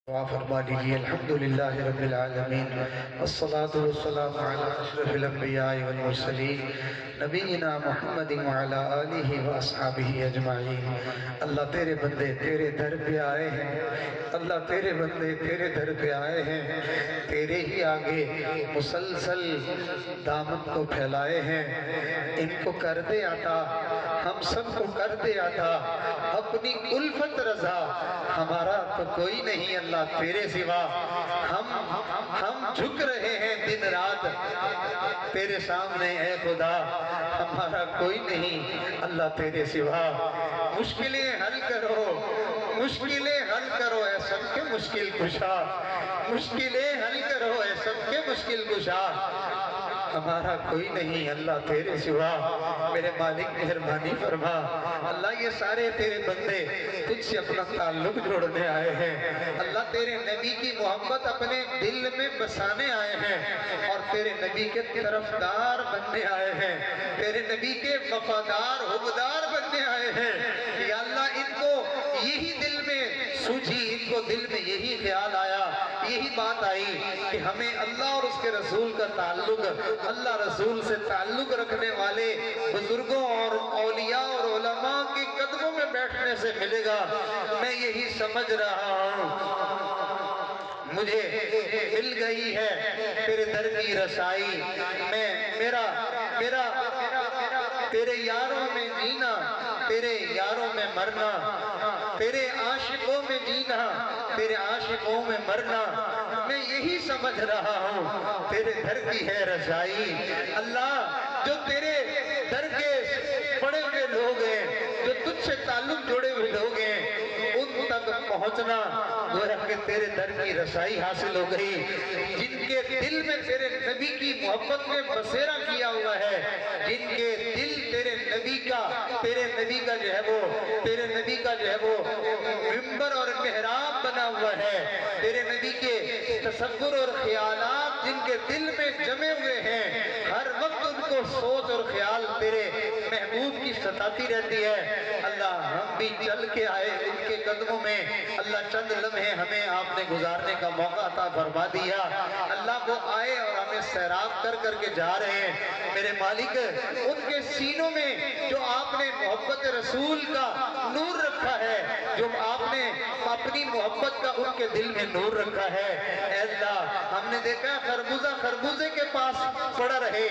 فرما لیجیے الحمدللہ رب العالمین والصلاة والسلام علی اشرف الانبیاء والمرسلین نبینا محمد وعلی آلہ واصحابہ اجمعین۔ اللہ تیرے بندے تیرے در پہ آئے ہیں، اللہ تیرے بندے تیرے در پہ آئے ہیں، تیرے ہی آگے مسلسل دامن کو پھیلائے ہیں۔ ان کو کر دے عطا، ہم سب کو کر دے عطا، اپنی الفت رضا، ہمارا تو کوئی نہیں اللہ تیرے سوا۔ ہم جھک رہے ہیں دن رات تیرے سامنے اے خدا، ہمارا کوئی نہیں اللہ تیرے سوا۔ مشکلیں حل کرو، مشکلیں حل کرو اے سب کے مشکل کشا، مشکلیں حل کرو اے سب کے مشکل کشا، ہمارا کوئی نہیں اللہ تیرے سوا۔ میرے مالک مہربانی فرما، اللہ یہ سارے تیرے بندے تجھ سے اپنا تعلق جوڑنے آئے ہیں، اللہ تیرے نبی کی محبت اپنے دل میں بسانے آئے ہیں، اور تیرے نبی کے طرفدار بننے آئے ہیں، تیرے نبی کے وفادار حبدار بننے آئے ہیں۔ یا اللہ ان کو یہی دل میں سوجھی، ان کو دل میں یہی خیال آیا، یہی بات آئی کہ ہمیں اللہ اور اس کے رسول کا تعلق، اللہ رسول سے تعلق رکھنے والے بزرگوں اور اولیاء اور علماء کے قدموں میں بیٹھنے سے ملے گا۔ میں یہی سمجھ رہا ہوں، مجھے مل گئی ہے تیرے در کی رسائی، میرا تیرے یاروں میں جینا، تیرے یاروں میں مرنا، تیرے عاشقوں میں جینا، تیرے عاشقوں میں مرنا، میں یہی سمجھ رہا ہوں تیرے در کی ہے رسائی۔ اللہ جو تیرے در کے پڑے ہوئے لوگ ہیں، جو تجھ سے تعلق جوڑے ہوئے لوگ ہیں، ان تک پہنچنا گویا کہ تیرے در کی رسائی حاصل ہو گئی۔ جن کے دل میں تیرے نبی کی محبت میں بسیرا کیا ہوا ہے، جن کے دل تیرے نبی کا جو ہے وہ تیرے نبی کا جو ہے وہ منبر اور محراب بنا ہوا ہے، تیرے نبی کے تصور اور خیالات جن کے دل میں جمے ہوئے ہیں، ہر وقت ان کو سوچ اور خیال تیرے محبوب کی ستاتی رہتی ہے۔ اللہ ہم بھی چل کے آئے ان کے قدموں میں، اللہ چند لمحے ہمیں آپ نے گزارنے کا موقع عطا فرما دیا، اللہ وہ آئے اور ہمیں سیراب کر کر کے جا رہے ہیں۔ میرے مالک ان کے سینوں میں جو آپ نے محبت رسول کا نور رکھا ہے، جو آپ نے اپنی محبت کا ان کے دل میں نور رکھا ہے، اے اللہ ہم نے دیکھا خربوزہ خربوزے کے پاس پڑا رہے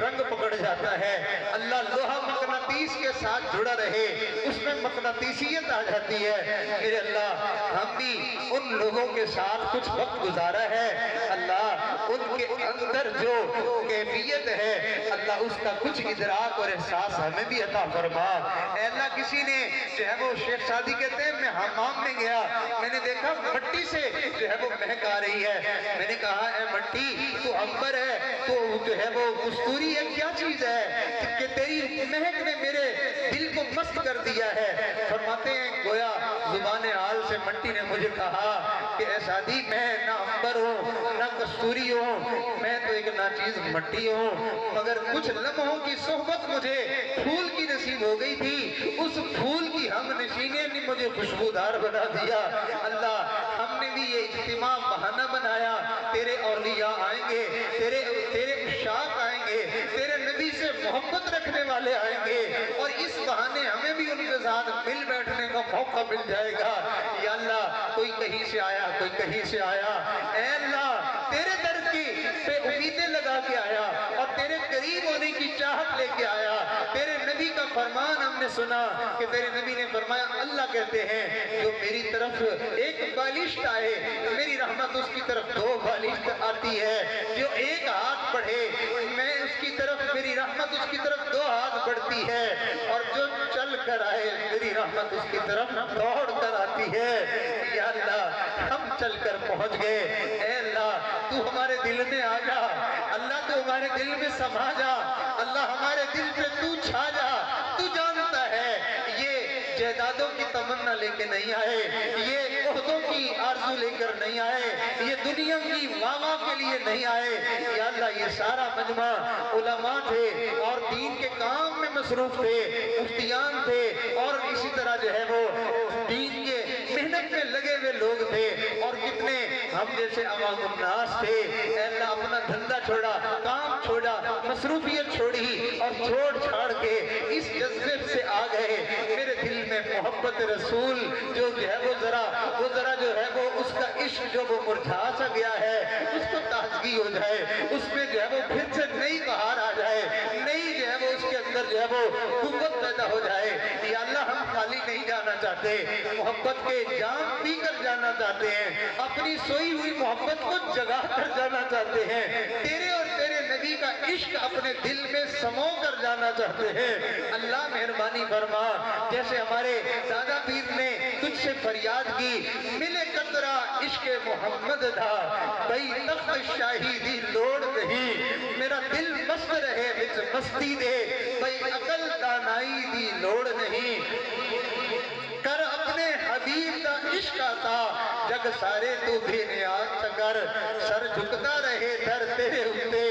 رنگ پکڑ جاتا ہے، اللہ لوہا مقناطیس کے ساتھ جڑا رہے اس میں مقناطیسیت آ جاتی ہے۔ میرے اللہ ہم بھی ان لوگوں کے ساتھ کچھ وقت گزارا ہے، اللہ ان کے اندر جو کیفیت ہے اللہ اس کا کچھ ادراک اور احساس ہمیں بھی عطا فرما۔ اے اللہ کسی نے جو ہے وہ شیخ سعدی کہتے ہیں میں حمام میں گیا، میں نے دیکھا مٹی سے جو ہے وہ مہک آ رہی ہے، میں نے کہا اے مٹی تو عنبر ہے، تو جو ہے وہ کستوری ہے، کیا چیز ہے کہ تیری مہک نے میرے دل کو مست کر دیا ہے؟ فرماتے ہیں گویا زبان حال سے مٹی نے مجھے کہا کہ اے سعدی میں نہ عنبر ہوں نہ کستوری ہوں، میں تو ایک ناچیز مٹی ہوں، مگر کچھ لمحوں کی صحبت مجھے پھول کی نصیب ہو گئی تھی، اس پھول کی ہم نشینے نے مجھے خوشبودار بنا دیا۔ اللہ ہم نے بھی یہ اجتماع بہانہ بنایا، تیرے اولیاء آئیں گے، تیرے عشاق آئیں گے، تیرے نبی سے محبت رکھنے والے آئیں گے، اور اس بہانے ہمیں بھی ان کے ساتھ مل بیٹھنے کا موقع مل جائے گا۔ یا اللہ کوئی کہیں سے آیا، کوئی کہیں سے آیا، اے اللہ تیرے در کی پہ امیدیں لگا کے آیا اور تیرے قریب ہونے کی چاہت لے کے آیا۔ تیرے نبی کا فرمان ہم نے سنا کہ تیرے نبی نے فرمایا اللہ کہتے ہیں جو میری طرف ایک بالشت آئے میری رحمت اس کی طرف دو بالشت آتی ہے، جو ایک ہاتھ بڑھے میں اس کی طرف میری رحمت اس کی طرف دو ہاتھ بڑھتی ہے، اور جو چل کر آئے میری رحمت اس کی طرف دوڑ کر آتی ہے۔ یا اللہ ہم چل کر پہنچ گئے، اے اللہ تو ہمارے دل میں آ جا، اللہ تو ہمارے دل میں سما جا، اللہ ہمارے دل پہ تو چھا جا۔ تو جانتا ہے یہ جائیدادوں کی تمنا لے کے نہیں آئے، یہ عہدوں کی آرزو لے کر نہیں آئے، یہ دنیا کی واہ کے لیے نہیں آئے۔ یا اللہ یہ سارا مجمع علماء تھے اور دین کے کام میں مصروف تھے، مفتیان تھے، اور اسی طرح جو ہے وہ دین کے محنت میں لگے ہوئے لوگ تھے، اور کتنے ہم جیسے عوام الناس تھے، اے اللہ اپنا دھندہ چھوڑا، کام چھوڑا، مصروفیت چھوڑی اور چھوڑ چھاڑ کے اس جذبے سے آ گئے۔ میرے دل میں محبت رسول جو ہے وہ ذرا جو ہے وہ اس کا عشق جو وہ مرجھا سا گیا ہے، اس کو تازگی ہو جائے، اس میں جو ہے وہ پھر سے نئی بہار آ جائے، نئی جو ہے وہ اس کے اندر جو ہے وہ قوت پیدا ہو جائے۔ یا اللہ ہم خالی نہیں جانا چاہتے، محبت کے جام پی کر جانا چاہتے ہیں، اپنی سوئی ہوئی محبت کو جگا کر جانا چاہتے ہیں، تیرے اور تیرے نبی کا عشق اپنے دل میں سمو کر جانا چاہتے ہیں۔ اللہ مہربانی فرما، جیسے ہمارے دادا پیر نے تجھ سے فریاد کی، ملے قطرہ عشق محمد تھا، بھئی تخت شاہی دی لوڑ نہیں، میرا دل مست رہے وچ مستی دے، بھئی عقل دانائی دی لوڑ نہیں، کر اپنے حبیب دا عشق آتا، جگ سارے تو بھی نیاز کر، سر جھکتا رہے در تیرے ہوتے،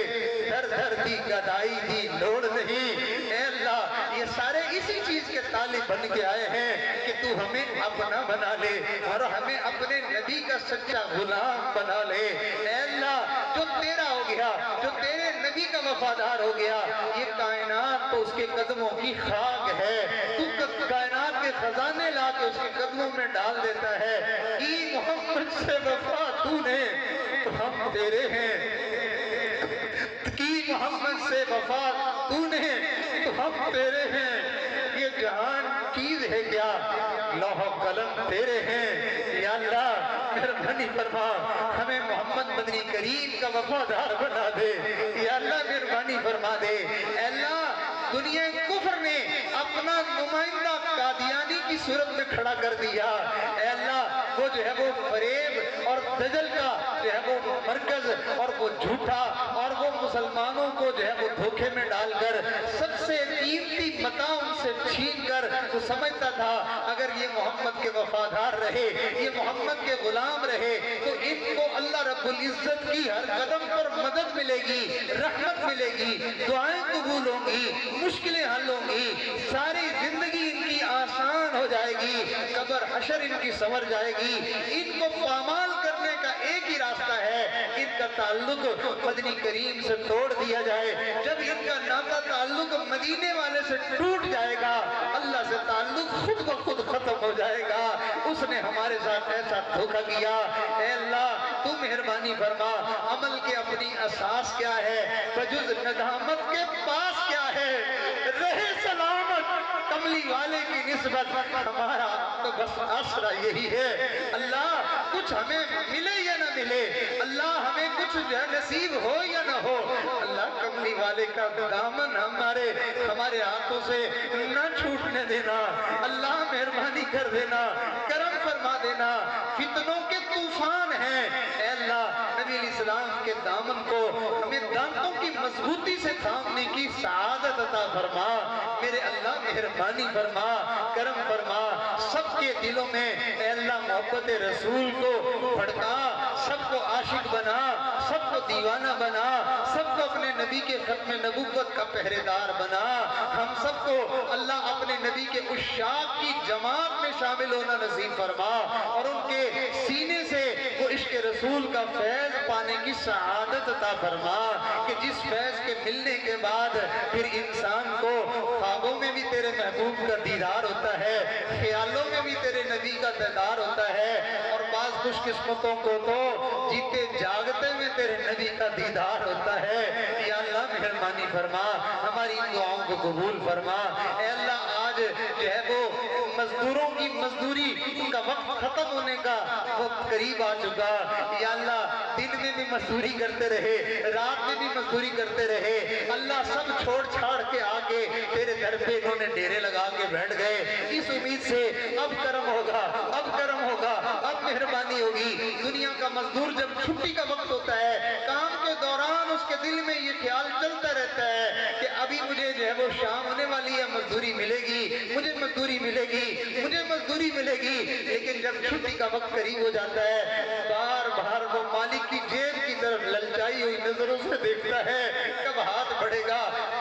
در دی گدائی دی لوڑ نہیں۔ اے اللہ یہ سارے اسی چیز کے طالب بن کے آئے ہیں کہ تو ہمیں اپنا بنا لے اور ہمیں اپنے نبی کا سچا غلام بنا لے۔ اے اللہ جو تیرا ہو گیا، جو تیرے نبی کا وفادار ہو گیا، یہ کائنات تو اس کے قدموں کی خاک ہے، تو کائنات کے خزانے لا کے اس کے قدموں میں ڈال دیتا ہے۔ کی محمد سے وفا تو نے تو ہم تیرے ہیں، کی محمد سے وفا تو نے تو ہم تیرے ہیں، یہ جہان چیز ہے کیا، لوح و قلم تیرے ہیں۔ یا اللہ مہربانی فرما، ہمیں محمد مدنی کریم کا وفادار بنا دے۔ یا اللہ مہربانی فرما دے۔ اے اللہ دنیا کفر نے اپنا نمائندہ قادیانی کی صورت میں کھڑا کر دیا، اے اللہ وہ جو ہے وہ فریب اور دجل کا جو ہے وہ مرکز اور وہ جھوٹا اور وہ مسلمانوں کو جو ہے وہ دھوکے میں ڈال کر سب سے قیمتی متاع ان سے چھین کر وہ سمجھتا تھا اگر یہ محمد کے وفادار رہے، یہ محمد کے غلام رہے تو ان کو اللہ رب العزت کی ہر قدم پر مدد ملے گی، رحمت ملے گی، دعائیں قبول ہوں گی، مشکلیں حل ہوں گی، ساری زندگی ان کی آسان ہو جائے گی، قبر حشر ان کی سنور جائے گی۔ ان کو پامال کرنے کا ایک ہی راستہ ہے، ان کا تعلق مدنی کریم سے توڑ دیا جائے۔ جب ان کا ناطہ تعلق مدینے والے سے ٹوٹ جائے گا، اللہ سے تعلق خود بخود ختم ہو جائے گا۔ اس نے ہمارے ساتھ ایسا دھوکہ کیا۔ اے اللہ تو مہربانی فرما، عمل کے اپنی اساس کیا ہے، بجز ندامت کے پاس کیا ہے، رہے سلامت کملی والے کی نسبت ہمارا تو بس آسرا یہی ہے۔ اللہ کچھ ہمیں ملے یا نہ ملے، اللہ ہمیں کچھ نصیب ہو یا نہ ہو، اللہ کملی والے کا دامن ہمارے ہاتھوں سے نہ چھوٹنے دینا۔ اللہ مہربانی کر دینا، کرم فرما دینا۔ فتنوں کے طوفان ہیں، اے اللہ نبی علیہ السلام کے دامن کو ہمیں دانتوں کی مضبوطی سے تھامنے کی سعادت عطا فرما۔ میرے اللہ مہربانی فرما، کرم فرما، سب کے دلوں میں اے اللہ محبت رسول کو بھڑکا، سب کو عاشق بنا، سب کو دیوانہ بنا، سب کو اپنے نبی کے ختم نبوت کا پہرے دار بنا۔ ہم سب کو اللہ اپنے نبی کے عشاق کی جماعت میں شامل ہونا نصیب فرما اور ان کے سینے سے وہ عشق رسول کا فیض پانے کی سعادت عطا فرما کہ جس فیض کے ملنے کے بعد پھر انسان کو خوابوں میں بھی تیرے محبوب کا دیدار ہوتا ہے، خیالوں میں بھی تیرے نبی کا دیدار ہوتا ہے، اور بعض خوش قسمتوں کو تو جیتے جاگتے میں تیرے نبی کا دیدار ہوتا ہے۔ یا اللہ مہربانی فرما، ہماری دعاؤں کو قبول فرما۔ اے اللہ آج جو ہے وہ مزدوروں کی مزدوری کا وقت ختم ہونے کا وقت قریب آ چکا۔ یا اللہ دن میں بھی مزدوری کرتے رہے، رات میں بھی مزدوری کرتے رہے، اللہ سب چھوڑ چھاڑ کے آگے تیرے در پہ انہوں نے ڈیرے لگا کے بیٹھ گئے اس امید سے اب کرم ہوگا، اب کرم ہوگا، اب مہربانی ہوگی۔ دنیا کا مزدور جب چھٹی کا وقت ہوتا ہے، کام کے دوران اس کے دل میں یہ خیال چلتا رہتا ہے کہ ابھی مجھے جو ہے وہ شام ہونے والی ہے، مزدوری ملے گی، مجھے مزدوری ملے گی، مجھے مزدوری ملے گی۔ لیکن جب چھٹی کا وقت قریب ہو جاتا ہے، بار بار وہ مالک کی جیب کی طرف للچائی ہوئی نظروں سے دیکھتا ہے، کب ہاتھ بڑھے گا،